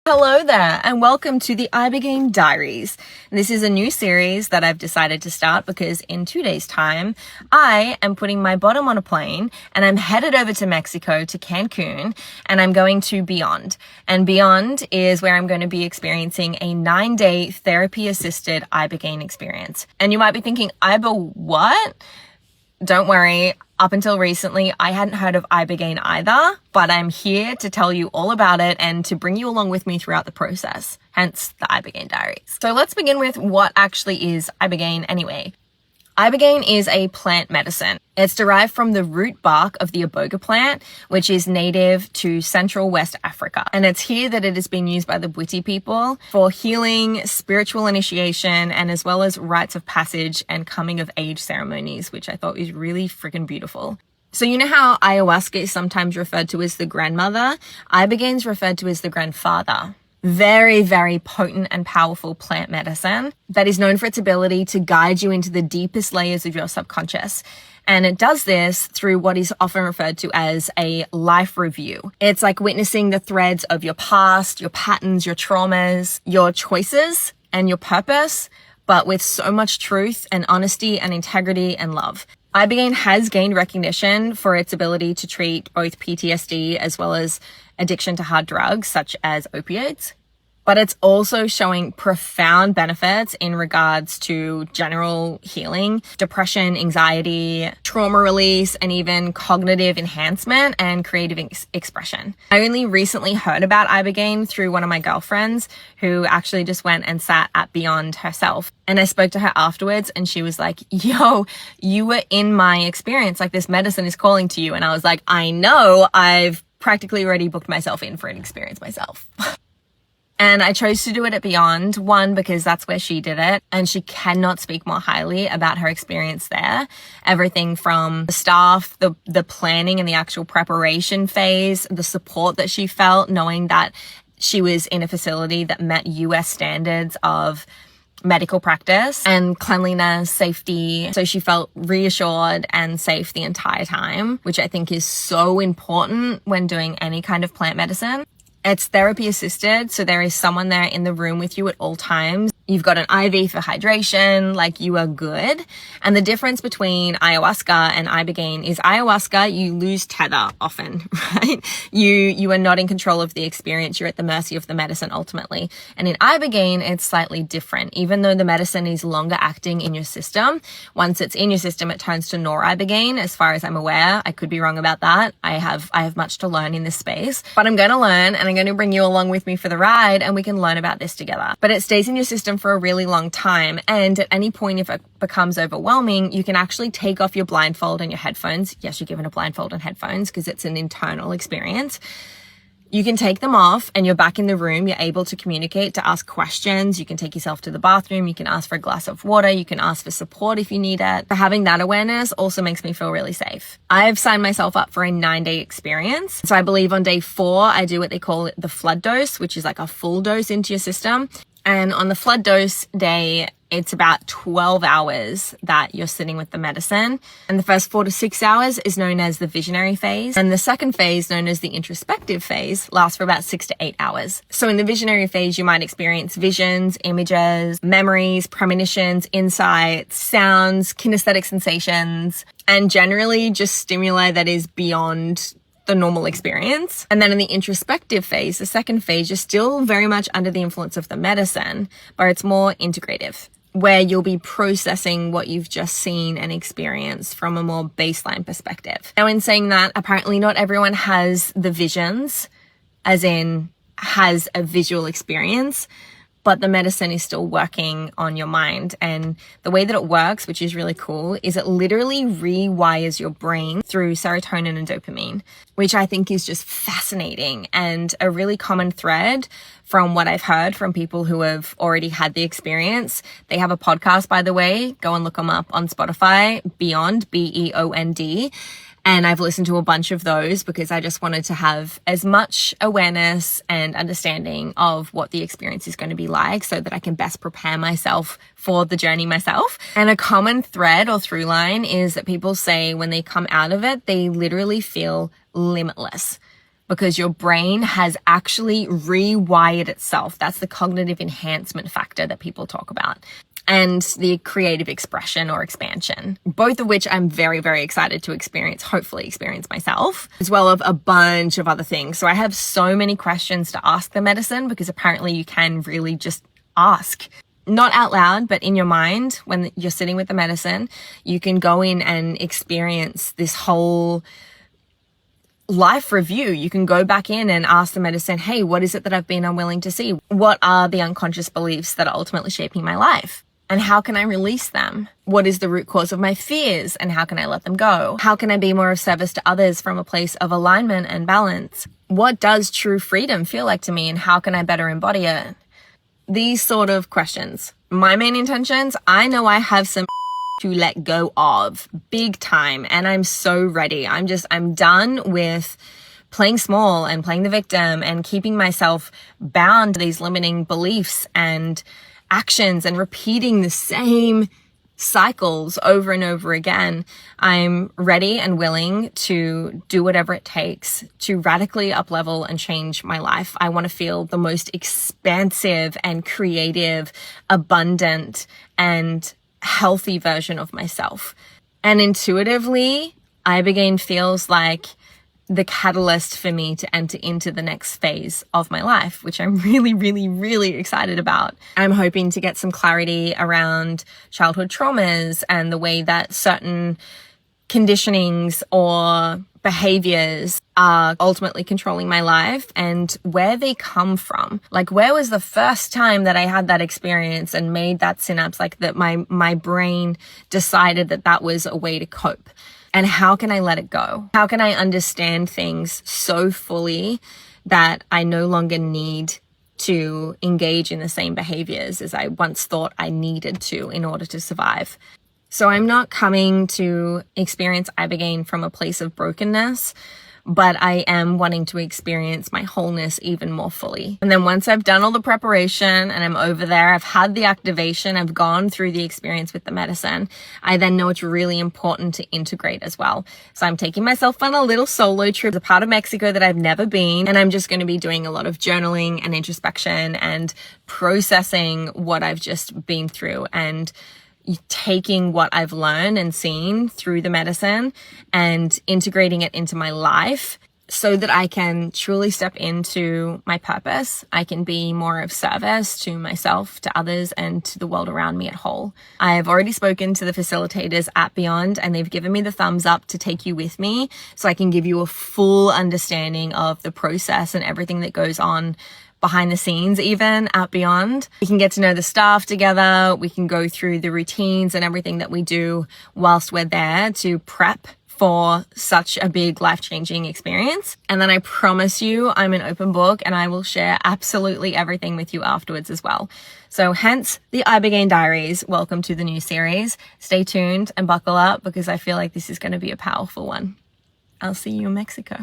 Hello there, and welcome to the Ibogaine Diaries. This is a new series that I've decided to start because in 2 days' time, I am putting my bottom on a plane and I'm headed over to Mexico, to Cancun, and I'm going to Beond. And Beond is where I'm going to be experiencing a 9-day therapy-assisted Ibogaine experience. And you might be thinking, Ibo, what? Don't worry, up until recently, I hadn't heard of Ibogaine either, but I'm here to tell you all about it and to bring you along with me throughout the process, hence the Ibogaine Diaries. So let's begin with what actually is Ibogaine anyway. Ibogaine is a plant medicine. It's derived from the root bark of the Iboga plant, which is native to Central West Africa. And it's here that it has been used by the Bwiti people for healing, spiritual initiation, and as well as rites of passage and coming of age ceremonies, which I thought was really freaking beautiful. So you know how ayahuasca is sometimes referred to as the grandmother? Ibogaine is referred to as the grandfather. Very, very potent and powerful plant medicine that is known for its ability to guide you into the deepest layers of your subconscious. And it does this through what is often referred to as a life review. It's like witnessing the threads of your past, your patterns, your traumas, your choices, and your purpose, but with so much truth and honesty and integrity and love. Ibogaine has gained recognition for its ability to treat both PTSD as well as addiction to hard drugs such as opioids, but it's also showing profound benefits in regards to general healing, depression, anxiety, trauma release, and even cognitive enhancement and creative expression. I only recently heard about Ibogaine through one of my girlfriends who actually just went and sat at Beond herself. And I spoke to her afterwards and she was like, yo, you were in my experience, like this medicine is calling to you. And I was like, I know, I've practically already booked myself in for an experience myself. And I chose to do it at Beond, one, because that's where she did it, and she cannot speak more highly about her experience there. Everything from the staff, the planning and the actual preparation phase, the support that she felt, knowing that she was in a facility that met US standards of medical practice and cleanliness, safety. So she felt reassured and safe the entire time, which I think is so important when doing any kind of plant medicine. It's therapy assisted, so there is someone there in the room with you at all times. You've got an IV for hydration, like you are good. And the difference between ayahuasca and Ibogaine is ayahuasca, you lose tether often, right? You are not in control of the experience. You're at the mercy of the medicine ultimately. And in Ibogaine, it's slightly different. Even though the medicine is longer acting in your system, once it's in your system, it turns to noribogaine, as far as I'm aware. I could be wrong about that. I have much to learn in this space, but I'm going to learn and I'm going to bring you along with me for the ride and we can learn about this together. But it stays in your system for a really long time, and at any point if it becomes overwhelming, you can actually take off your blindfold and your headphones. Yes, you're given a blindfold and headphones because it's an internal experience. You can take them off and you're back in the room. You're able to communicate, to ask questions. You can take yourself to the bathroom. You can ask for a glass of water. You can ask for support if you need it. But having that awareness also makes me feel really safe. I've signed myself up for a 9-day experience. So I believe on day 4, I do what they call the flood dose, which is like a full dose into your system. And on the flood dose day, it's about 12 hours that you're sitting with the medicine. And the first 4 to 6 hours is known as the visionary phase. And the second phase, known as the introspective phase, lasts for about 6 to 8 hours. So in the visionary phase, you might experience visions, images, memories, premonitions, insights, sounds, kinesthetic sensations, and generally just stimuli that is beyond the normal experience. And then in the introspective phase, the second phase, you're still very much under the influence of the medicine, but it's more integrative, where you'll be processing what you've just seen and experienced from a more baseline perspective. Now, in saying that, apparently not everyone has the visions, as in has a visual experience, but the medicine is still working on your mind. And the way that it works, which is really cool, is it literally rewires your brain through serotonin and dopamine, which I think is just fascinating and a really common thread from what I've heard from people who have already had the experience. They have a podcast, by the way. Go and look them up on Spotify, Beond, Beond. And I've listened to a bunch of those because I just wanted to have as much awareness and understanding of what the experience is going to be like so that I can best prepare myself for the journey myself. And a common thread or through line is that people say when they come out of it, they literally feel limitless. because your brain has actually rewired itself. That's the cognitive enhancement factor that people talk about. And the creative expression or expansion, both of which I'm very, very excited to experience, hopefully experience myself, as well as a bunch of other things. So I have so many questions to ask the medicine, because apparently you can really just ask. Not out loud, but in your mind, when you're sitting with the medicine, you can go in and experience this whole life review. You can go back in and ask the medicine, hey, what is it that I've been unwilling to see? What are the unconscious beliefs that are ultimately shaping my life? And how can I release them? What is the root cause of my fears, and how can I let them go? How can I be more of service to others from a place of alignment and balance? What does true freedom feel like to me, and how can I better embody it? These sort of questions. My main intentions, I know I have some to let go of big time, and I'm so ready. I'm done with playing small and playing the victim and keeping myself bound to these limiting beliefs and actions and repeating the same cycles over and over again. I'm ready and willing to do whatever it takes to radically up-level and change my life. I want to feel the most expansive and creative, abundant, and healthy version of myself. And intuitively, Ibogaine feels like the catalyst for me to enter into the next phase of my life, which I'm really, really, really excited about. I'm hoping to get some clarity around childhood traumas and the way that certain conditionings or behaviors are ultimately controlling my life, and where they come from. Like, where was the first time that I had that experience and made that synapse, like that my brain decided that that was a way to cope? And how can I let it go? How can I understand things so fully that I no longer need to engage in the same behaviors as I once thought I needed to in order to survive? So I'm not coming to experience Ibogaine from a place of brokenness, but I am wanting to experience my wholeness even more fully. And then once I've done all the preparation and I'm over there, I've had the activation, I've gone through the experience with the medicine, I then know it's really important to integrate as well. So I'm taking myself on a little solo trip, a part of Mexico that I've never been, and I'm just going to be doing a lot of journaling and introspection and processing what I've just been through, and taking what I've learned and seen through the medicine and integrating it into my life so that I can truly step into my purpose. I can be more of service to myself, to others, and to the world around me at whole. I've already spoken to the facilitators at Beond, and they've given me the thumbs up to take you with me so I can give you a full understanding of the process and everything that goes on behind the scenes, even at Beond. We can get to know the staff together. We can go through the routines and everything that we do whilst we're there to prep for such a big life-changing experience. And then I promise you, I'm an open book and I will share absolutely everything with you afterwards as well. So hence the Ibogaine Diaries. Welcome to the new series. Stay tuned and buckle up, because I feel like this is going to be a powerful one. I'll see you in Mexico.